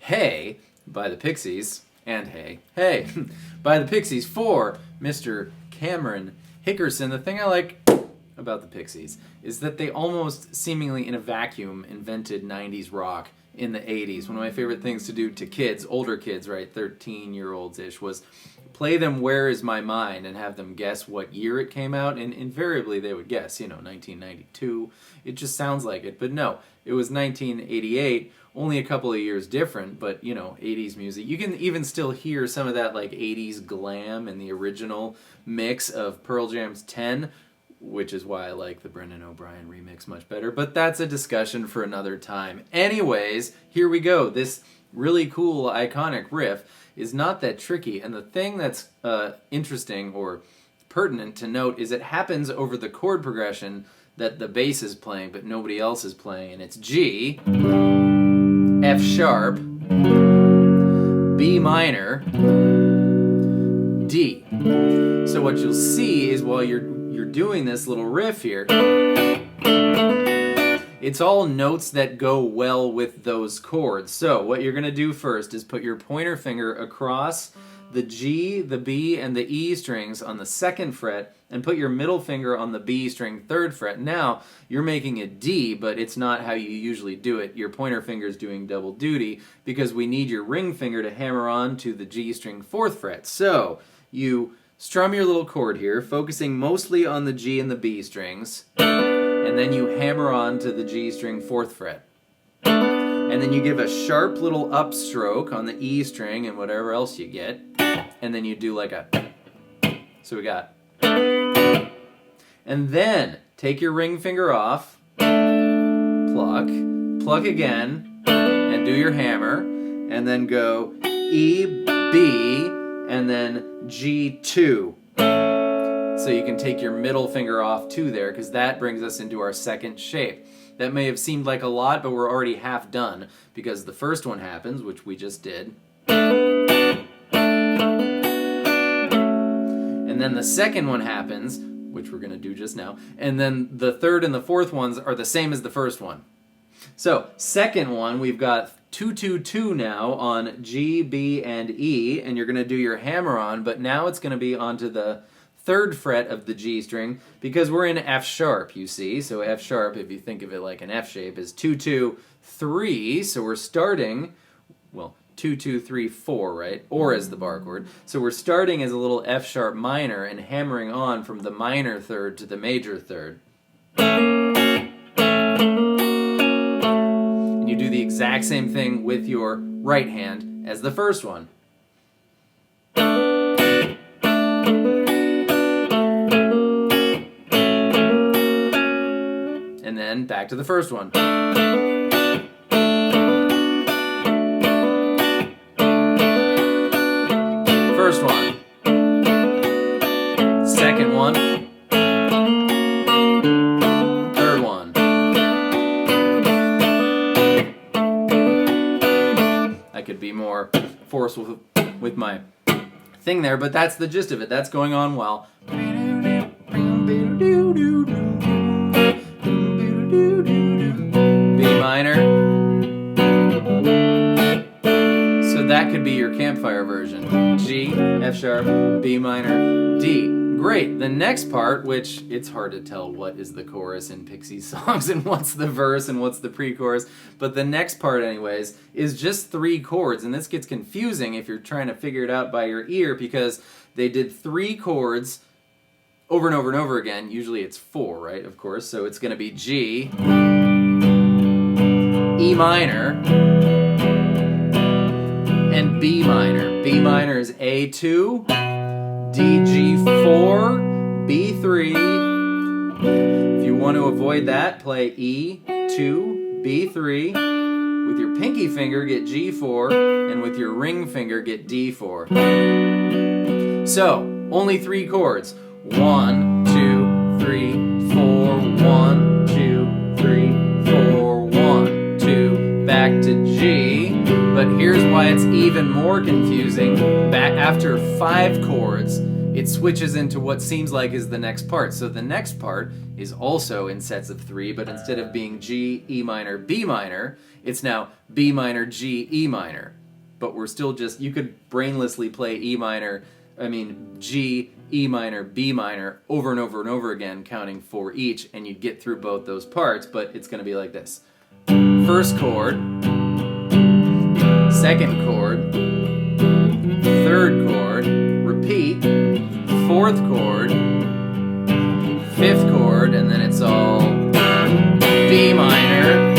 Hey by the Pixies, and Hey, Hey by the Pixies for Mr. Cameron Hickerson. The thing I like about the Pixies is that they almost seemingly in a vacuum invented 90s rock in the 80s. One of my favorite things to do to kids, older kids, right, 13-year-olds-ish, was play them Where Is My Mind and have them guess what year it came out, and invariably they would guess, 1992. It just sounds like it, but no, it was 1988, only a couple of years different, but, 80s music. You can even still hear some of that, 80s glam in the original mix of Pearl Jam's 10, which is why I like the Brendan O'Brien remix much better, but that's a discussion for another time. Anyways, here we go. This really cool, iconic riff is not that tricky, and the thing that's interesting or pertinent to note is it happens over the chord progression that the bass is playing, but nobody else is playing, and it's G, F sharp, B minor, D. So what you'll see is while you're doing this little riff here, it's all notes that go well with those chords. So what you're going to do first is put your pointer finger across the G, the B, and the E strings on the 2nd fret, and put your middle finger on the B string 3rd fret. Now, you're making a D, but it's not how you usually do it. Your pointer finger's doing double duty because we need your ring finger to hammer on to the G string 4th fret. So, you strum your little chord here, focusing mostly on the G and the B strings, and then you hammer on to the G string 4th fret. And then you give a sharp little upstroke on the E string and whatever else you get, and then you do like a, so we got, and then take your ring finger off, pluck again, and do your hammer, and then go E, B, and then G2. So you can take your middle finger off too there, because that brings us into our 2nd shape. That may have seemed like a lot, but we're already half done, because the first one happens, which we just did. And then the second one happens, which we're going to do just now. And then the 3rd and the 4th ones are the same as the first one. So, second one, we've got 2-2-2 now on G, B, and E, and you're going to do your hammer on, but now it's going to be onto the 3rd fret of the G string, because we're in F sharp, you see. So F sharp, if you think of it like an F shape, is 2-2-3. So we're starting, 2-2-3-4, right? Or as the bar chord. So we're starting as a little F sharp minor and hammering on from the minor 3rd to the major 3rd. And you do the exact same thing with your right hand as the first one. And then back to the first one. First one. Second one. Third one. I could be more forceful with my thing there, but that's the gist of it. That's going on well. Minor. So that could be your campfire version. G, F sharp, B minor, D. Great. The next part, which it's hard to tell what is the chorus in Pixies songs and what's the verse and what's the pre-chorus, but the next part anyways is just 3 chords, and this gets confusing if you're trying to figure it out by your ear, because they did 3 chords over and over and over again. Usually it's 4, right, of course, so it's going to be G, E minor, and B minor. B minor is A2, D, G4, B3. If you want to avoid that, play E2, B3. With your pinky finger, get G4, and with your ring finger, get D4. So, only 3 chords. 1, 2, 3, 4, 1, 2, 3, 4, 1, 2, back to G. But here's why it's even more confusing. Back after 5 chords, it switches into what seems like is the next part. So the next part is also in sets of 3, but instead of being G, E minor, B minor, it's now B minor, G, E minor. But we're still just, you could brainlessly play G, E minor, B minor over and over and over again, counting 4 each, and you'd get through both those parts, but it's going to be like this. First chord, second chord, third chord, repeat, fourth chord, fifth chord, and then it's all B minor,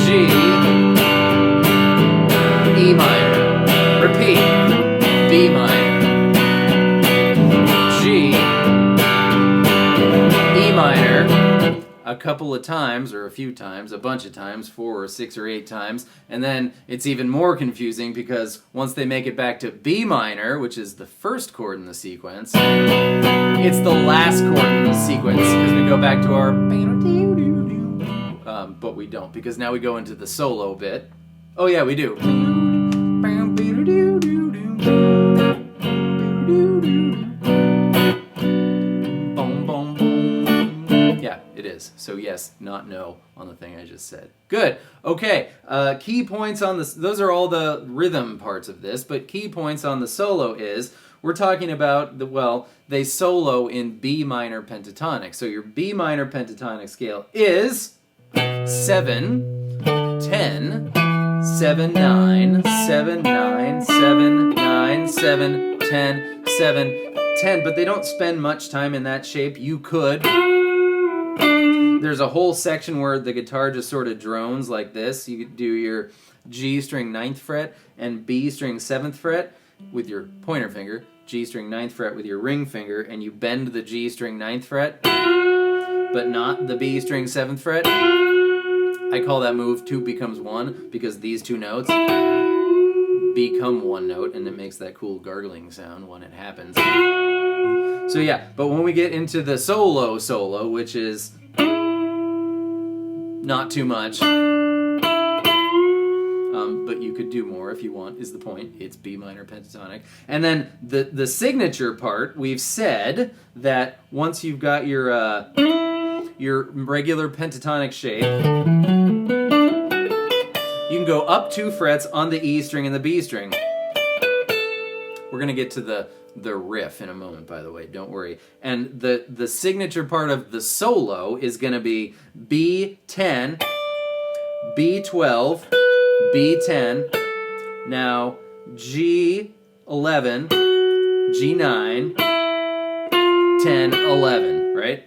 G, E minor, repeat, B minor, G, E minor, a couple of times, or a few times, a bunch of times, 4 or 6 or 8 times, and then it's even more confusing because once they make it back to B minor, which is the first chord in the sequence, it's the last chord in the sequence, because we go back to our but we don't, because now we go into the solo bit. Oh yeah, we do. Yeah, it is. So yes, not no on the thing I just said. Good. Okay. Key points on this. Those are all the rhythm parts of this, but key points on the solo is we're talking about they solo in B minor pentatonic. So your B minor pentatonic scale is 7, 10, 7, 9, 7, 9, 7, 9, 7, 10, 7, 10, but they don't spend much time in that shape. You could. There's a whole section where the guitar just sort of drones like this. You could do your G string 9th fret and B string 7th fret with your pointer finger, G string 9th fret with your ring finger, and you bend the G string 9th fret, but not the B string 7th fret. I call that move 2 becomes 1 because these two notes become one note, and it makes that cool gargling sound when it happens. So yeah, but when we get into the solo, which is not too much, but you could do more if you want, is the point. It's B minor pentatonic. And then the signature part, we've said that once you've got your regular pentatonic shape, you can go up 2 frets on the E string and the B string. We're going to get to the riff in a moment, by the way, don't worry. And the signature part of the solo is going to be B10, B12, B10, now G11, G9, 10, 11, right?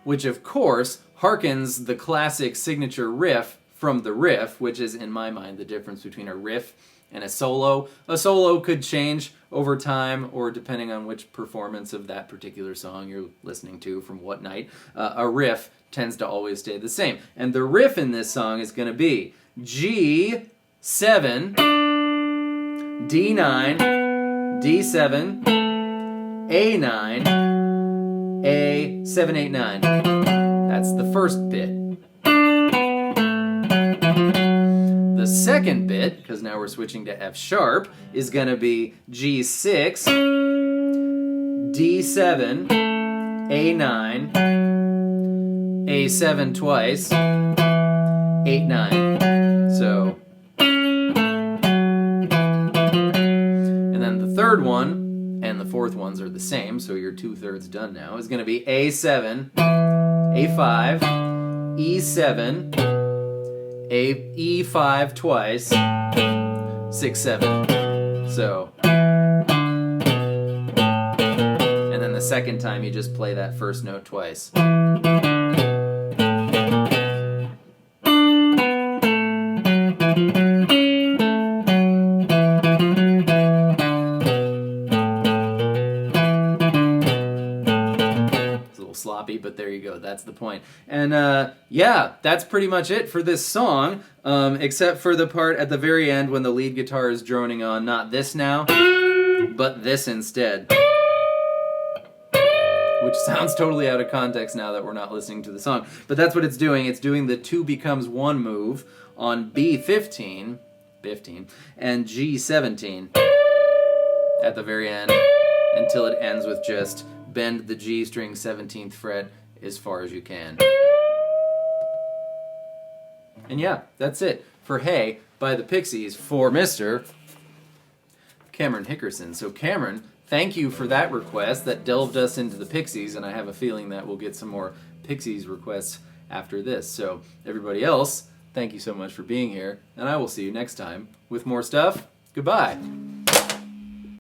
Which of course harkens the classic signature riff from the riff, which is in my mind the difference between a riff and a solo. A solo could change over time or depending on which performance of that particular song you're listening to from what night. A riff tends to always stay the same. And the riff in this song is going to be G7, D9, D7, A9, A7, 8, 9. That's the first bit. The second bit, because now we're switching to F sharp, is going to be G6, D7, A9, A7 twice, 8, 9. So, and then the third one and the fourth ones are the same, so you're 2/3 done now, is going to be A7, A5, E7, E5 twice, 6, 7. So, and then the second time you just play that first note twice. Sloppy, but there you go. That's the point. And yeah, that's pretty much it for this song, except for the part at the very end when the lead guitar is droning on not this now, but this instead. Which sounds totally out of context now that we're not listening to the song. But that's what it's doing. It's doing the 2 becomes 1 move on B15, 15, and G17 at the very end until it ends with just bend the G string 17th fret as far as you can. And yeah, that's it for Hey by the Pixies for Mr. Cameron Hickerson. So Cameron, thank you for that request that delved us into the Pixies, and I have a feeling that we'll get some more Pixies requests after this. So everybody else, thank you so much for being here, and I will see you next time with more stuff. Goodbye.